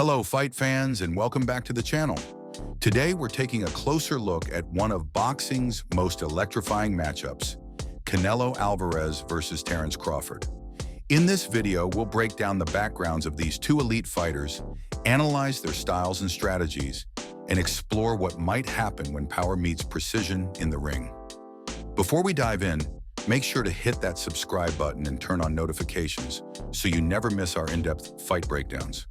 Hello, fight fans, and welcome back to the channel. Today, we're taking a closer look at one of boxing's most electrifying matchups, Canelo Álvarez versus Terence Crawford. In this video, we'll break down the backgrounds of these two elite fighters, analyze their styles and strategies, and explore what might happen when power meets precision in the ring. Before we dive in, make sure to hit that subscribe button and turn on notifications so you never miss our in-depth fight breakdowns.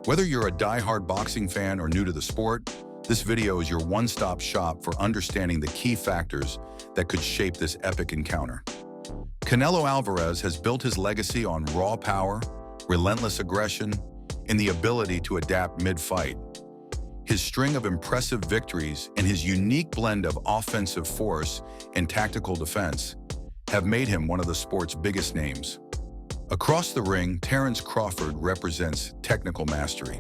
Whether you're a die-hard boxing fan or new to the sport, this video is your one-stop shop for understanding the key factors that could shape this epic encounter. Canelo Álvarez has built his legacy on raw power, relentless aggression, and the ability to adapt mid-fight. His string of impressive victories and his unique blend of offensive force and tactical defense have made him one of the sport's biggest names. Across the ring, Terence Crawford represents technical mastery.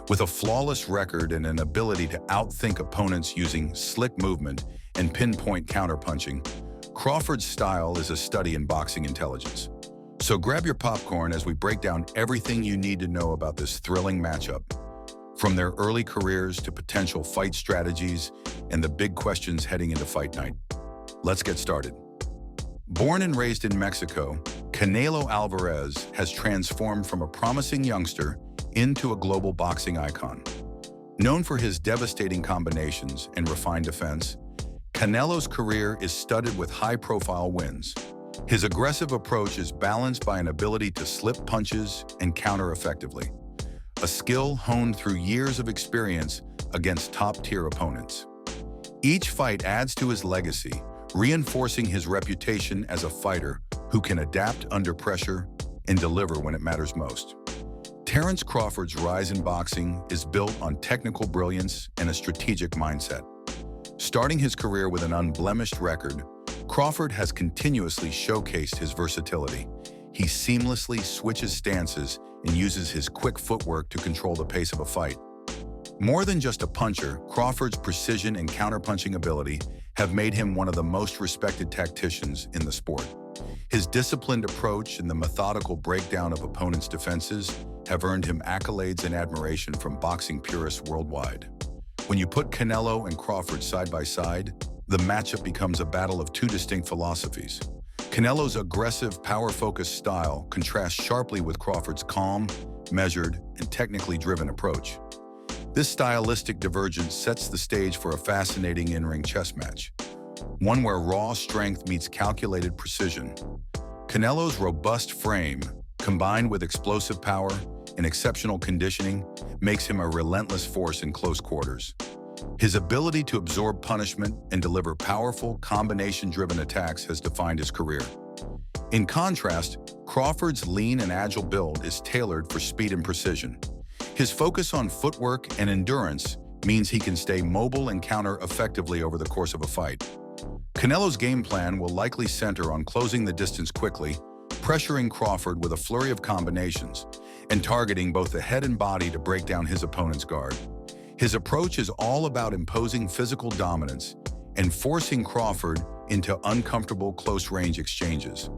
With a flawless record and an ability to outthink opponents using slick movement and pinpoint counterpunching, Crawford's style is a study in boxing intelligence. So grab your popcorn as we break down everything you need to know about this thrilling matchup, from their early careers to potential fight strategies and the big questions heading into fight night. Let's get started. Born and raised in Mexico, Canelo Álvarez has transformed from a promising youngster into a global boxing icon. Known for his devastating combinations and refined defense, Canelo's career is studded with high-profile wins. His aggressive approach is balanced by an ability to slip punches and counter effectively, a skill honed through years of experience against top-tier opponents. Each fight adds to his legacy, reinforcing his reputation as a fighter who can adapt under pressure and deliver when it matters most. Terence Crawford's rise in boxing is built on technical brilliance and a strategic mindset. Starting his career with an unblemished record, Crawford has continuously showcased his versatility. He seamlessly switches stances and uses his quick footwork to control the pace of a fight. More than just a puncher, Crawford's precision and counterpunching ability have made him one of the most respected tacticians in the sport. His disciplined approach and the methodical breakdown of opponents' defenses have earned him accolades and admiration from boxing purists worldwide. When you put Canelo and Crawford side by side, the matchup becomes a battle of two distinct philosophies. Canelo's aggressive, power-focused style contrasts sharply with Crawford's calm, measured, and technically driven approach. This stylistic divergence sets the stage for a fascinating in-ring chess match, one where raw strength meets calculated precision. Canelo's robust frame, combined with explosive power and exceptional conditioning, makes him a relentless force in close quarters. His ability to absorb punishment and deliver powerful, combination-driven attacks has defined his career. In contrast, Crawford's lean and agile build is tailored for speed and precision. His focus on footwork and endurance means he can stay mobile and counter effectively over the course of a fight. Canelo's game plan will likely center on closing the distance quickly, pressuring Crawford with a flurry of combinations, and targeting both the head and body to break down his opponent's guard. His approach is all about imposing physical dominance and forcing Crawford into uncomfortable close-range exchanges.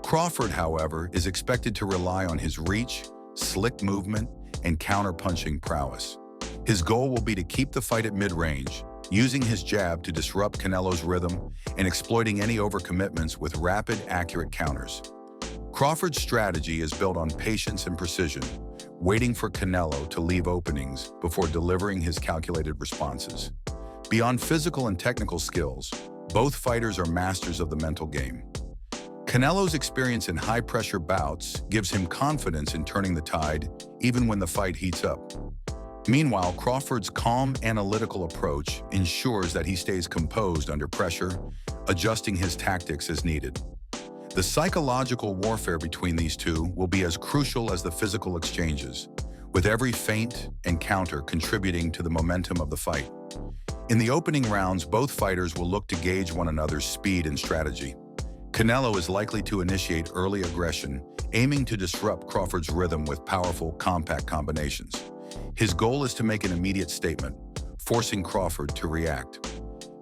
Crawford, however, is expected to rely on his reach, slick movement, and counter-punching prowess. His goal will be to keep the fight at mid-range, using his jab to disrupt Canelo's rhythm and exploiting any overcommitments with rapid, accurate counters. Crawford's strategy is built on patience and precision, waiting for Canelo to leave openings before delivering his calculated responses. Beyond physical and technical skills, both fighters are masters of the mental game. Canelo's experience in high-pressure bouts gives him confidence in turning the tide, even when the fight heats up. Meanwhile, Crawford's calm, analytical approach ensures that he stays composed under pressure, adjusting his tactics as needed. The psychological warfare between these two will be as crucial as the physical exchanges, with every feint and counter contributing to the momentum of the fight. In the opening rounds, both fighters will look to gauge one another's speed and strategy. Canelo is likely to initiate early aggression, aiming to disrupt Crawford's rhythm with powerful, compact combinations. His goal is to make an immediate statement, forcing Crawford to react.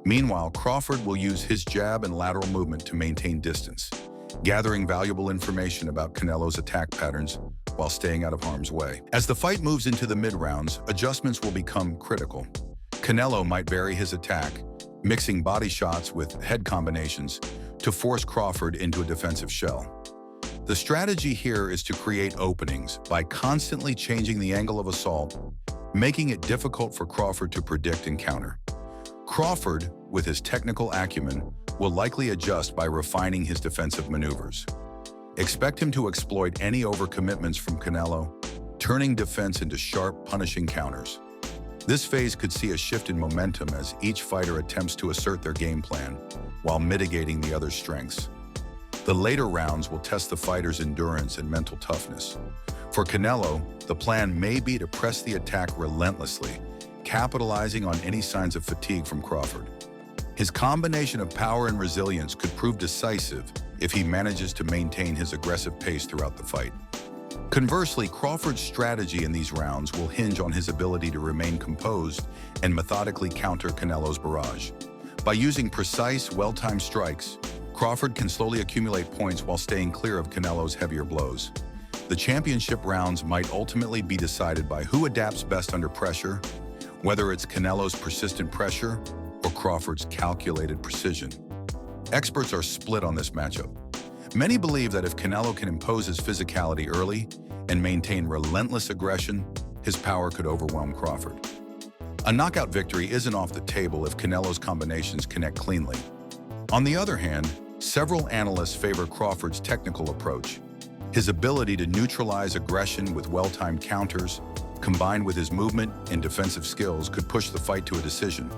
Meanwhile, Crawford will use his jab and lateral movement to maintain distance, gathering valuable information about Canelo's attack patterns while staying out of harm's way. As the fight moves into the mid-rounds, adjustments will become critical. Canelo might vary his attack, mixing body shots with head combinations to force Crawford into a defensive shell. The strategy here is to create openings by constantly changing the angle of assault, making it difficult for Crawford to predict and counter. Crawford, with his technical acumen, will likely adjust by refining his defensive maneuvers. Expect him to exploit any overcommitments from Canelo, turning defense into sharp, punishing counters. This phase could see a shift in momentum as each fighter attempts to assert their game plan while mitigating the other's strengths. The later rounds will test the fighter's endurance and mental toughness. For Canelo, the plan may be to press the attack relentlessly, capitalizing on any signs of fatigue from Crawford. His combination of power and resilience could prove decisive if he manages to maintain his aggressive pace throughout the fight. Conversely, Crawford's strategy in these rounds will hinge on his ability to remain composed and methodically counter Canelo's barrage. By using precise, well-timed strikes, Crawford can slowly accumulate points while staying clear of Canelo's heavier blows. The championship rounds might ultimately be decided by who adapts best under pressure, whether it's Canelo's persistent pressure or Crawford's calculated precision. Experts are split on this matchup. Many believe that if Canelo can impose his physicality early and maintain relentless aggression, his power could overwhelm Crawford. A knockout victory isn't off the table if Canelo's combinations connect cleanly. On the other hand, several analysts favor Crawford's technical approach. His ability to neutralize aggression with well-timed counters, combined with his movement and defensive skills, could push the fight to a decision,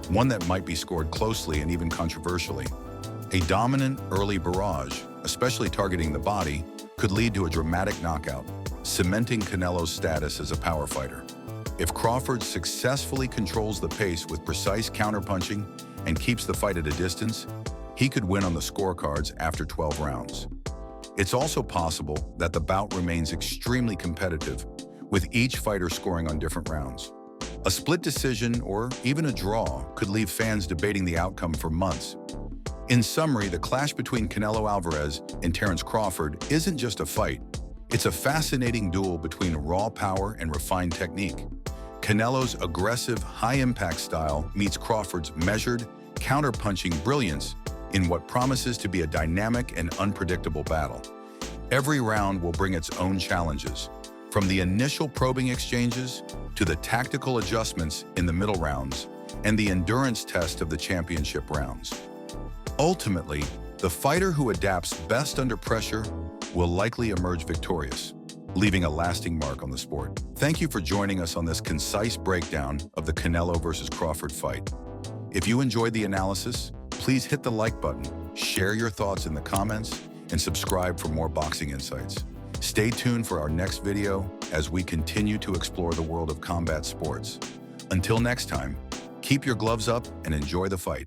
one that might be scored closely and even controversially. A dominant early barrage, especially targeting the body, could lead to a dramatic knockout, cementing Canelo's status as a power fighter. If Crawford successfully controls the pace with precise counterpunching and keeps the fight at a distance, he could win on the scorecards after 12 rounds. It's also possible that the bout remains extremely competitive, with each fighter scoring on different rounds. A split decision or even a draw could leave fans debating the outcome for months. In summary, the clash between Canelo Álvarez and Terence Crawford isn't just a fight. It's a fascinating duel between raw power and refined technique. Canelo's aggressive, high-impact style meets Crawford's measured, counter-punching brilliance in what promises to be a dynamic and unpredictable battle. Every round will bring its own challenges, from the initial probing exchanges to the tactical adjustments in the middle rounds and the endurance test of the championship rounds. Ultimately, the fighter who adapts best under pressure will likely emerge victorious, leaving a lasting mark on the sport. Thank you for joining us on this concise breakdown of the Canelo versus Crawford fight. If you enjoyed the analysis, please hit the like button, share your thoughts in the comments, and subscribe for more boxing insights. Stay tuned for our next video as we continue to explore the world of combat sports. Until next time, keep your gloves up and enjoy the fight.